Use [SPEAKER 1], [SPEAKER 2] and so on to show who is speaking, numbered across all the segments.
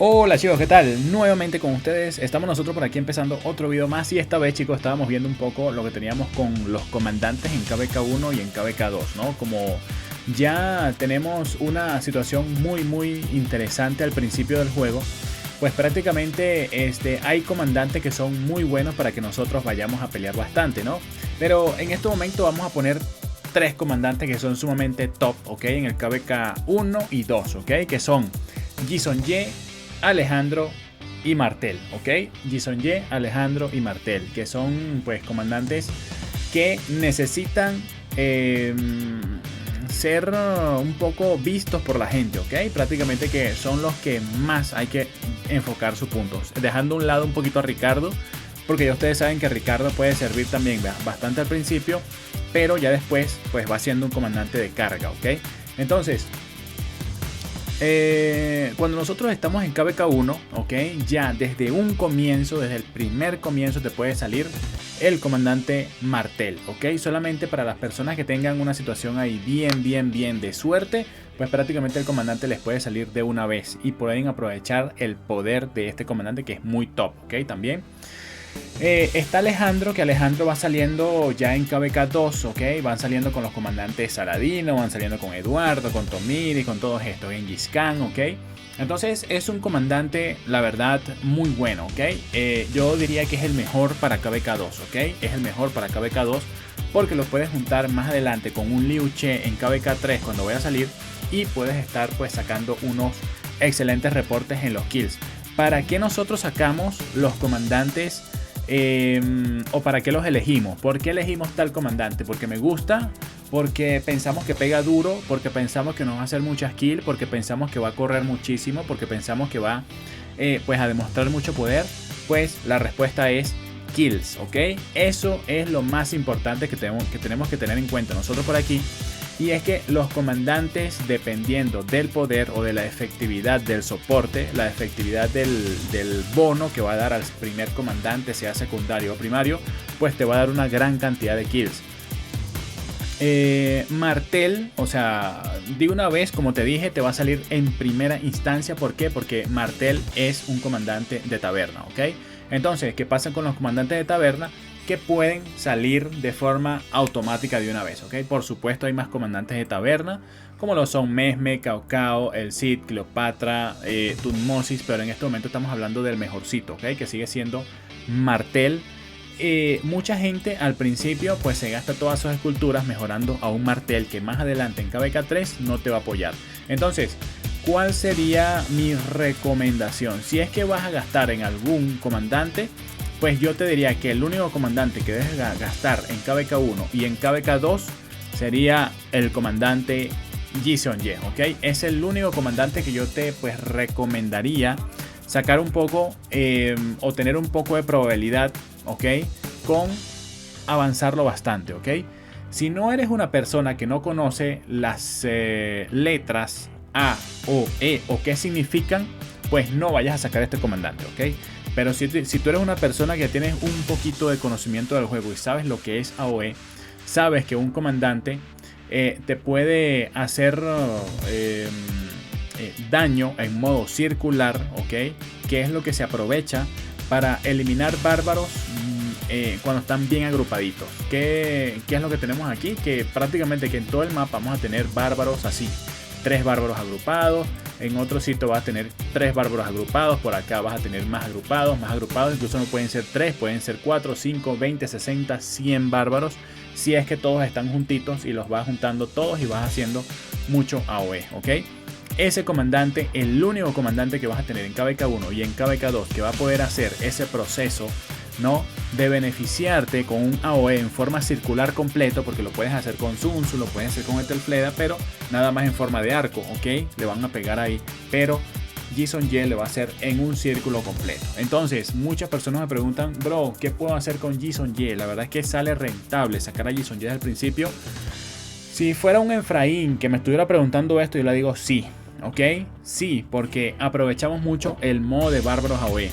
[SPEAKER 1] Hola chicos, ¿qué tal? Nuevamente con ustedes, estamos nosotros por aquí empezando otro video más y esta vez chicos estábamos viendo un poco lo que teníamos con los comandantes en KVK1 y en KVK2, ¿no? Como ya tenemos una situación muy interesante al principio del juego, pues prácticamente hay comandantes que son muy buenos para que nosotros vayamos a pelear bastante, ¿no? Pero en este momento vamos a poner tres comandantes que son sumamente top, ¿ok? En el KVK1 y 2, ¿ok? Que son Yi, Alejandro y Martel, ¿ok? Yi, Alejandro y Martel, que son pues comandantes que necesitan ser un poco vistos por la gente, ¿ok? Prácticamente que son los que más hay que enfocar sus puntos, dejando a un lado un poquito a Ricardo, porque ya ustedes saben que Ricardo puede servir también bastante al principio, pero ya después pues va siendo un comandante de carga, ¿ok? Entonces cuando nosotros estamos en KVK1, ¿ok? Ya desde un comienzo, desde el primer comienzo te puede salir el comandante Martel, ¿ok? Solamente para las personas que tengan una situación ahí bien de suerte, pues prácticamente el comandante les puede salir de una vez y pueden aprovechar el poder de este comandante que es muy top, ¿ok? También está Alejandro, que Alejandro va saliendo ya en KVK2, ¿ok? Van saliendo con los comandantes Saladino, van saliendo con Eduardo, con Tomiri, con todos estos, Genghis Khan, ¿ok? Entonces es un comandante, la verdad, muy bueno, ¿ok? Yo diría que es el mejor para KVK2, ¿ok? Es el mejor para KVK2 porque lo puedes juntar más adelante con un Liu Che en KVK3 cuando vaya a salir y puedes estar pues sacando unos excelentes reportes en los kills. ¿Para qué nosotros sacamos los comandantes? ¿O para qué los elegimos? ¿Por qué elegimos tal comandante? Porque me gusta, porque pensamos que pega duro, porque pensamos que nos va a hacer muchas kills, porque pensamos que va a correr muchísimo, porque pensamos que va pues a demostrar mucho poder. Pues la respuesta es kills, ¿ok? Eso es lo más importante que tenemos que tener en cuenta nosotros por aquí. Y es que los comandantes, dependiendo del poder o de la efectividad del soporte, la efectividad del bono que va a dar al primer comandante, sea secundario o primario, pues te va a dar una gran cantidad de kills. Martel, o sea, de una vez, como te dije, te va a salir en primera instancia. ¿Por qué? Porque Martel es un comandante de taberna, ¿ok? Entonces, ¿qué pasa con los comandantes de taberna? Que pueden salir de forma automática de una vez, ¿ok? Por supuesto hay más comandantes de taberna, como lo son Mesme, Cao Cao, el Cid, Cleopatra, Tutmosis, pero en este momento estamos hablando del mejorcito, ¿ok? Que sigue siendo Martel. Mucha gente al principio pues se gasta todas sus esculturas mejorando a un Martel que más adelante en KVK3 no te va a apoyar. Entonces, ¿cuál sería mi recomendación? Si es que vas a gastar en algún comandante, pues yo te diría que el único comandante que debes gastar en KVK1 y en KVK2 sería el comandante Yi, ¿ok? Es el único comandante que yo te pues recomendaría sacar un poco o tener un poco de probabilidad, ¿ok? Con avanzarlo bastante, ¿ok? Si no eres una persona que no conoce las letras A o E o qué significan, pues no vayas a sacar este comandante, ¿ok? Pero si tú eres una persona que tienes un poquito de conocimiento del juego y sabes lo que es AOE, sabes que un comandante te puede hacer daño en modo circular, ¿ok? Que es lo que se aprovecha para eliminar bárbaros cuando están bien agrupaditos. ¿Qué es lo que tenemos aquí? Que prácticamente que en todo el mapa vamos a tener bárbaros así. 3 bárbaros agrupados. En otro sitio vas a tener 3 bárbaros agrupados. Por acá vas a tener más agrupados. Incluso no pueden ser 3, pueden ser 4, 5, 20, 60, 100 bárbaros. Si es que todos están juntitos y los vas juntando todos y vas haciendo mucho AOE, ¿ok? Ese comandante, el único comandante que vas a tener en KVK1 y en KVK2 que va a poder hacer ese proceso, ¿no? De beneficiarte con un AOE en forma circular completo, porque lo puedes hacer con Sun Tzu, lo puedes hacer con Etelfleda, pero nada más en forma de arco, ¿ok? Le van a pegar ahí, pero Yi le va a hacer en un círculo completo. Entonces, muchas personas me preguntan, bro, ¿qué puedo hacer con Yi? La verdad es que sale rentable sacar a Yi desde el principio. Si fuera un Efraín que me estuviera preguntando esto, yo le digo sí, ¿ok? Sí, porque aprovechamos mucho el modo de bárbaros AOE.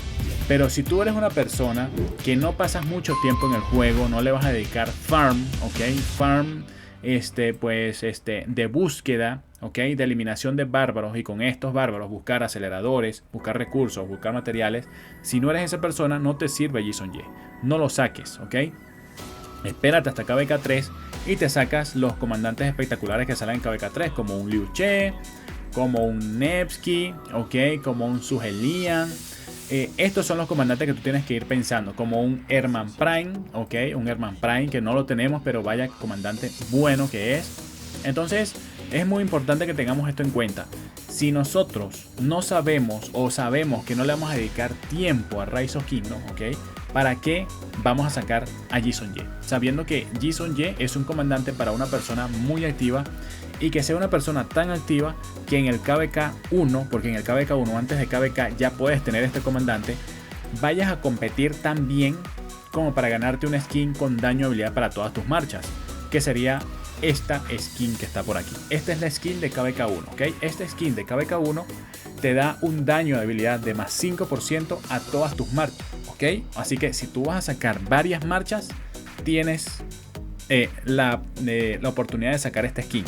[SPEAKER 1] Pero si tú eres una persona que no pasas mucho tiempo en el juego, no le vas a dedicar farm, ¿ok? Farm, de búsqueda, ¿ok? De eliminación de bárbaros y con estos bárbaros buscar aceleradores, buscar recursos, buscar materiales. Si no eres esa persona, no te sirve Yi Son-Ye. No lo saques, ¿ok? Espérate hasta KVK 3 y te sacas los comandantes espectaculares que salen en KVK 3, como un Liu Che, como un Nevsky, ¿ok? Como un Suhelian. Estos son los comandantes que tú tienes que ir pensando, como un Hermann Prime, ¿ok? Un Hermann Prime que no lo tenemos, pero vaya comandante bueno que es. Entonces es muy importante que tengamos esto en cuenta. Si nosotros no sabemos o sabemos que no le vamos a dedicar tiempo a Rise of Kingdoms, ¿ok? ¿Para qué vamos a sacar a Yi Son-Ye? Sabiendo que Yi Son-Ye es un comandante para una persona muy activa y que sea una persona tan activa que en el KVK 1, porque en el KVK 1 antes de KVK ya puedes tener este comandante, vayas a competir tan bien como para ganarte una skin con daño de habilidad para todas tus marchas, que sería esta skin que está por aquí. Esta es la skin de KVK 1, ¿ok? Esta skin de KVK 1 te da un daño de habilidad de más 5% a todas tus marchas, ¿ok? Así que si tú vas a sacar varias marchas, tienes la oportunidad de sacar esta skin.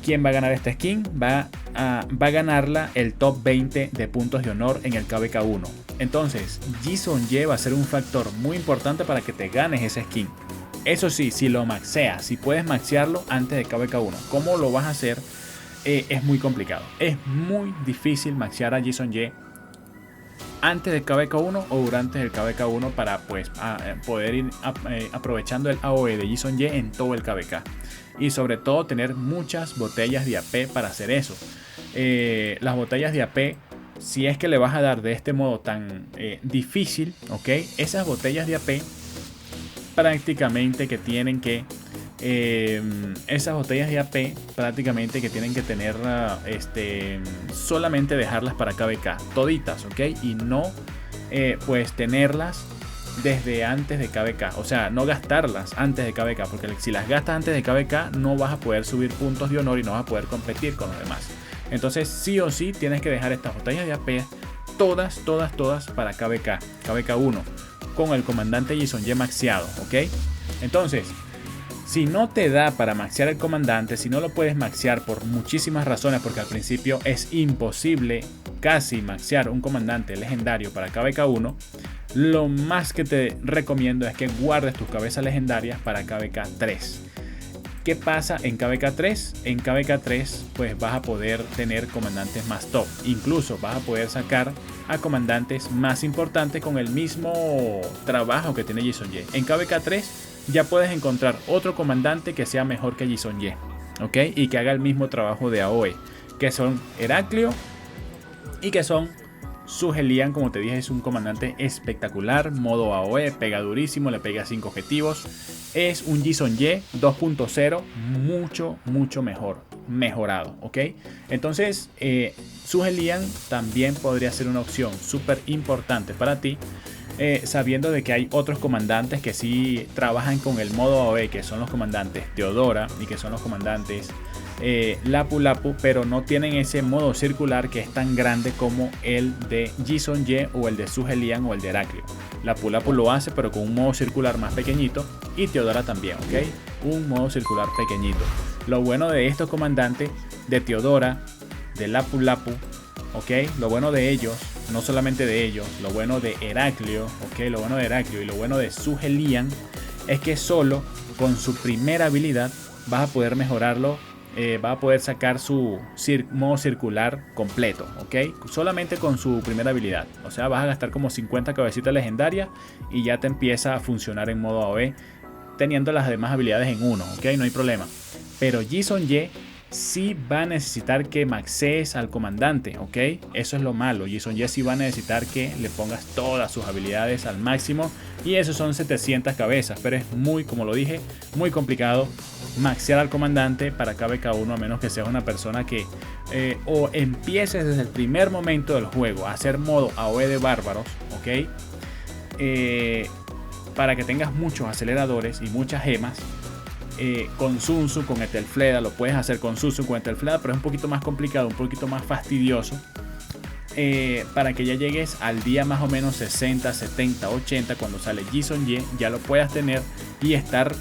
[SPEAKER 1] ¿Quién va a ganar esta skin? Va a ganarla el top 20 de puntos de honor en el KVK 1. Entonces, Yi Son-Ye va a ser un factor muy importante para que te ganes esa skin. Eso sí, si lo maxeas, si puedes maxearlo antes de KVK 1. ¿Cómo lo vas a hacer? Es muy complicado. Es muy difícil maxear a Yi Son-Ye antes del KVK 1 o durante el KVK 1 para pues, poder ir aprovechando el AOE de Yi Son-Ye en todo el KVK. Y sobre todo tener muchas botellas de AP para hacer eso. Las botellas de AP, si es que le vas a dar de este modo tan difícil, ¿ok? Esas botellas de AP prácticamente que tienen que esas botellas de AP prácticamente que tienen que tener solamente dejarlas para KVK toditas, ¿ok? Y no pues tenerlas desde antes de KVK, o sea, no gastarlas antes de KVK, porque si las gastas antes de KVK no vas a poder subir puntos de honor y no vas a poder competir con los demás. Entonces sí o sí tienes que dejar estas botellas de AP todas para KVK 1 con el comandante Yi Son-Ye maxeado, ¿ok? Entonces, si no te da para maxear el comandante, si no lo puedes maxear por muchísimas razones, porque al principio es imposible casi maxear un comandante legendario para KVK 1, lo más que te recomiendo es que guardes tus cabezas legendarias para KVK 3. ¿Qué pasa en KVK 3? En KVK 3 pues vas a poder tener comandantes más top. Incluso vas a poder sacar a comandantes más importantes con el mismo trabajo que tiene Yi Son-Ye. En KVK 3 ya puedes encontrar otro comandante que sea mejor que Yi Son-Ye, ¿ok? Y que haga el mismo trabajo de AOE, que son Heraclio y que son Suhelian. Como te dije, es un comandante espectacular, modo AOE, pega durísimo, le pega 5 objetivos. Es un Yi Son-Ye 2.0 mucho mejorado, ¿ok? Entonces Suhelian también podría ser una opción súper importante para ti, sabiendo de que hay otros comandantes que sí trabajan con el modo AOE, que son los comandantes Teodora y que son los comandantes Lapu Lapu, pero no tienen ese modo circular que es tan grande como el de Yi Son-Ye o el de Suhelian o el de Heraclio. Lapu Lapu lo hace, pero con un modo circular más pequeñito, y Teodora también, ¿ok? Un modo circular pequeñito. Lo bueno de estos comandantes de Teodora, de Lapu Lapu, ¿ok? Lo bueno de ellos, no solamente de ellos, lo bueno de Heraclio, ¿ok? Lo bueno de Heraclio y lo bueno de Suhelian es que solo con su primera habilidad vas a poder mejorarlo. Va a poder sacar su modo circular completo, ¿ok? Solamente con su primera habilidad. O sea, vas a gastar como 50 cabecitas legendarias y ya te empieza a funcionar en modo AOE, teniendo las demás habilidades en uno, ¿ok? No hay problema. Pero Yi Son-Ye sí va a necesitar que maxees al comandante, ¿ok? Eso es lo malo. Yi Son-Ye sí va a necesitar que le pongas todas sus habilidades al máximo, y eso son 700 cabezas, pero es muy, como lo dije, muy complicado maxear al comandante para KVK 1, a menos que seas una persona que o empieces desde el primer momento del juego a hacer modo AOE de bárbaros, ¿ok? Para que tengas muchos aceleradores y muchas gemas. Con Sun Tzu, con Etelfleda, lo puedes hacer con Sun Tzu, con Etelfleda, pero es un poquito más complicado, un poquito más fastidioso. Para que ya llegues al día más o menos 60, 70, 80, cuando sale Yi Son-Ye, ya lo puedas tener y estar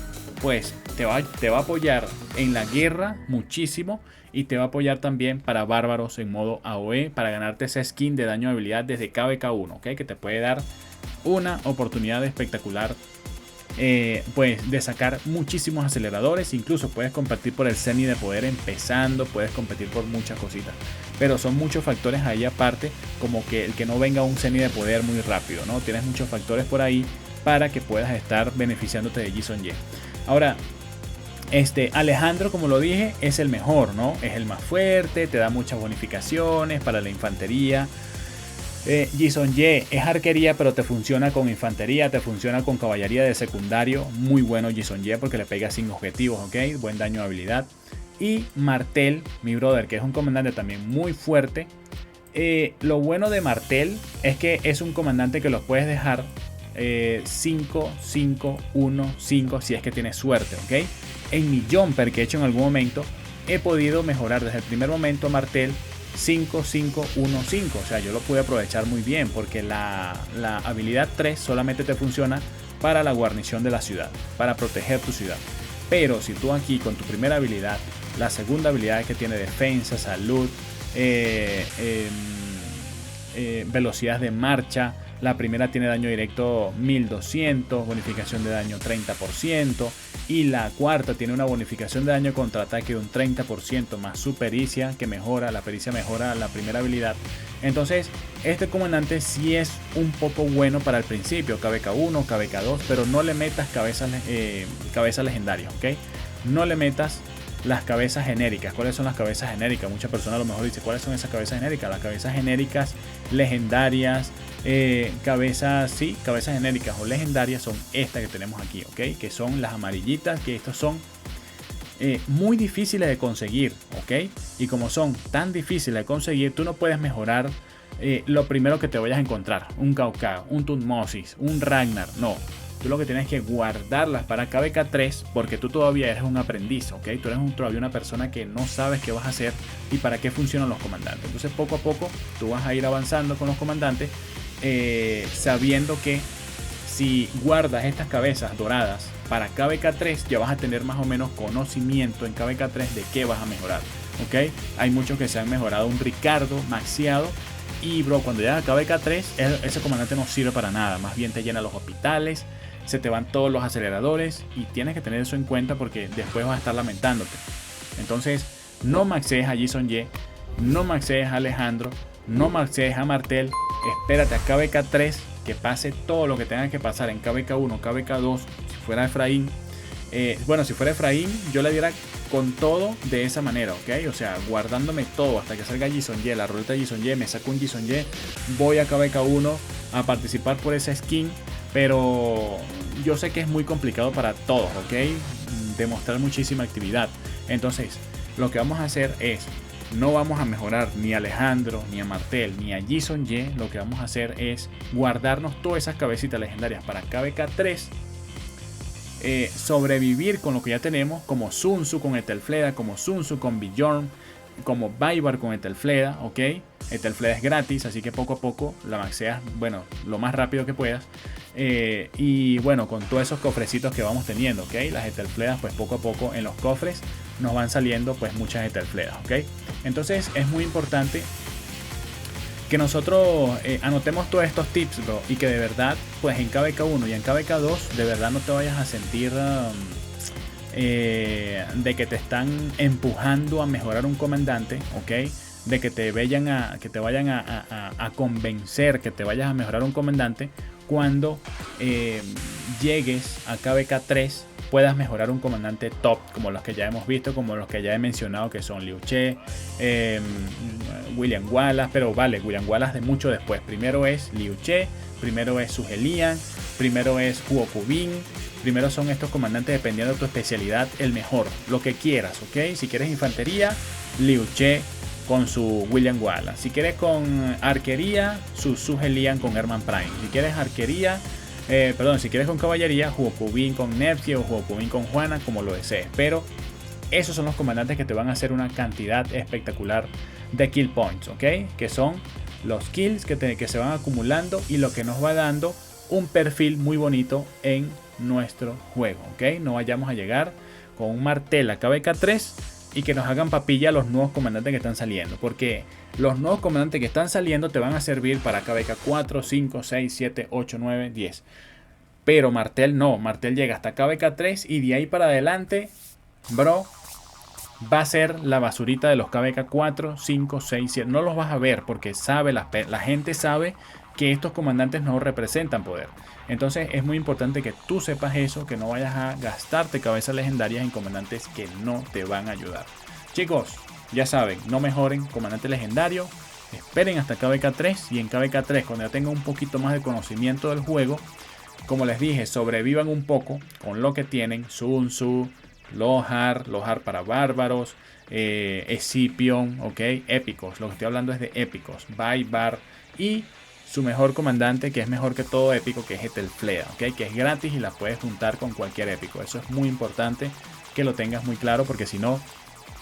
[SPEAKER 1] pues te va a apoyar en la guerra muchísimo. Y te va a apoyar también para bárbaros en modo AOE, para ganarte esa skin de daño de habilidad desde KVK1, ¿ok? Que te puede dar una oportunidad espectacular, pues de sacar muchísimos aceleradores. Incluso puedes competir por el semi de poder empezando, puedes competir por muchas cositas. Pero son muchos factores ahí aparte, como que el que no venga un semi de poder muy rápido, ¿no? Tienes muchos factores por ahí para que puedas estar beneficiándote de Ji Son-Ye. Ahora, Alejandro, como lo dije, es el mejor, ¿no? Es el más fuerte, te da muchas bonificaciones para la infantería. Ji Son-Ye es arquería, pero te funciona con infantería, te funciona con caballería de secundario. Muy bueno Ji Son-Ye porque le pega sin objetivos, ¿ok? Buen daño de habilidad. Y Martel, mi brother, que es un comandante también muy fuerte. Lo bueno de Martel es que es un comandante que los puedes dejar 5, 5, 1, 5 si es que tienes suerte, ¿ok? En mi jumper que he hecho en algún momento he podido mejorar desde el primer momento a Martel 5, 5, 1, 5. O sea, yo lo pude aprovechar muy bien porque la habilidad 3 solamente te funciona para la guarnición de la ciudad, para proteger tu ciudad. Pero si tú aquí con tu primera habilidad, la segunda habilidad es que tiene defensa, salud, velocidad de marcha. La primera tiene daño directo 1200, bonificación de daño 30%. Y la cuarta tiene una bonificación de daño contra ataque de un 30% más su pericia, que mejora, la pericia mejora la primera habilidad. Entonces, este comandante sí es un poco bueno para el principio, KVK1, KVK2, pero no le metas cabezas legendarias, ¿ok? No le metas las cabezas genéricas. ¿Cuáles son las cabezas genéricas? Muchas personas a lo mejor dicen, ¿cuáles son esas cabezas genéricas? Las cabezas genéricas legendarias, cabezas genéricas o legendarias son estas que tenemos aquí, ¿ok? Que son las amarillitas, que estos son muy difíciles de conseguir, ¿ok? Y como son tan difíciles de conseguir, tú no puedes mejorar lo primero que te vayas a encontrar. Un Cao, un Tutmosis, un Ragnar, no. Tú lo que tienes que guardarlas para KVK3 porque tú todavía eres un aprendiz, ¿ok? Tú eres todavía una persona que no sabes qué vas a hacer y para qué funcionan los comandantes. Entonces poco a poco tú vas a ir avanzando con los comandantes sabiendo que si guardas estas cabezas doradas para KVK3 ya vas a tener más o menos conocimiento en KVK3 de qué vas a mejorar, ¿ok? Hay muchos que se han mejorado un Ricardo maxiado. Y bro, cuando llegas a KVK3 ese comandante no sirve para nada. Más bien te llena los hospitales, se te van todos los aceleradores y tienes que tener eso en cuenta porque después vas a estar lamentándote. Entonces no maxees a Ji Son-Ye, no maxees a Alejandro, no maxees a Martel. Espérate a KVK3 que pase todo lo que tenga que pasar en KVK1, KVK2. Si fuera Efraín, bueno, si fuera Efraín yo le diera con todo de esa manera, ¿ok? O sea, guardándome todo hasta que salga Ji Son-Ye, la ruleta de Ji Son-Ye, me saco un Ji Son-Ye, voy a KVK1 a participar por esa skin, pero yo sé que es muy complicado para todos, ¿ok? Demostrar muchísima actividad. Entonces, lo que vamos a hacer es, no vamos a mejorar ni a Alejandro, ni a Martel, ni a Ji Son-Ye. Lo que vamos a hacer es guardarnos todas esas cabecitas legendarias para KVK3, sobrevivir con lo que ya tenemos, como Sun Tzu con Etelfleda, como Sun Tzu con Bjorn, como Baibars con Etelfleda, ¿ok? Etelfleda es gratis, así que poco a poco la maxeas, bueno, lo más rápido que puedas. Y bueno, con todos esos cofrecitos que vamos teniendo, ¿ok? Las Etelfledas, pues poco a poco en los cofres nos van saliendo pues muchas Etelfledas, ¿ok? Entonces es muy importante que nosotros anotemos todos estos tips, bro, y que de verdad, pues en KVK1 y en KVK2, de verdad no te vayas a sentir de que te están empujando a mejorar un comandante, ¿ok? De que te vayan a convencer que te vayas a mejorar un comandante cuando llegues a KVK3 puedas mejorar un comandante top como los que ya hemos visto, como los que ya he mencionado, que son Liu Che, William Wallace. Pero vale, William Wallace de mucho después. Primero es Liu Che, primero es Zhuge Liang, primero es Huo Kubin. Primero son estos comandantes, dependiendo de tu especialidad, el mejor, lo que quieras, ¿ok? Si quieres infantería, Liu Che con su William Wallace. Si quieres con arquería, su Zhuge Liang con Hermann Prime. Si quieres arquería, si quieres con caballería, Huo Kubin con Nevsky o Huo Kubin con Juana, como lo desees. Pero esos son los comandantes que te van a hacer una cantidad espectacular de kill points, ¿ok? Que son los kills que se van acumulando y lo que nos va dando un perfil muy bonito en nuestro juego, ¿ok? No vayamos a llegar con un Martel a KVK3 y que nos hagan papilla los nuevos comandantes que están saliendo, porque los nuevos comandantes que están saliendo te van a servir para KVK4, 5, 6, 7, 8, 9, 10. Pero Martel no, Martel llega hasta KVK3 y de ahí para adelante, bro, va a ser la basurita de los KVK 4, 5, 6, 7. No los vas a ver porque la gente sabe que estos comandantes no representan poder. Entonces es muy importante que tú sepas eso, que no vayas a gastarte cabezas legendarias en comandantes que no te van a ayudar. Chicos, ya saben, no mejoren comandante legendario. Esperen hasta KVK 3 y en KVK 3 cuando ya tengan un poquito más de conocimiento del juego, como les dije, sobrevivan un poco con lo que tienen. Sun Tzu, Lohar para bárbaros, Escipión, ok, épicos. Lo que estoy hablando es de épicos. Baibars y su mejor comandante, que es mejor que todo épico, que es Etelflea, ok, que es gratis y la puedes juntar con cualquier épico. Eso es muy importante que lo tengas muy claro, porque si no,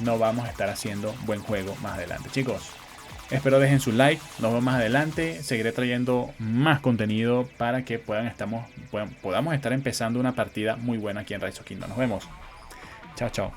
[SPEAKER 1] no vamos a estar haciendo buen juego más adelante. Chicos, espero dejen su like, nos vemos más adelante, seguiré trayendo más contenido para que podamos estar empezando una partida muy buena aquí en Rise of Kingdom. Nos vemos. Chao, chao.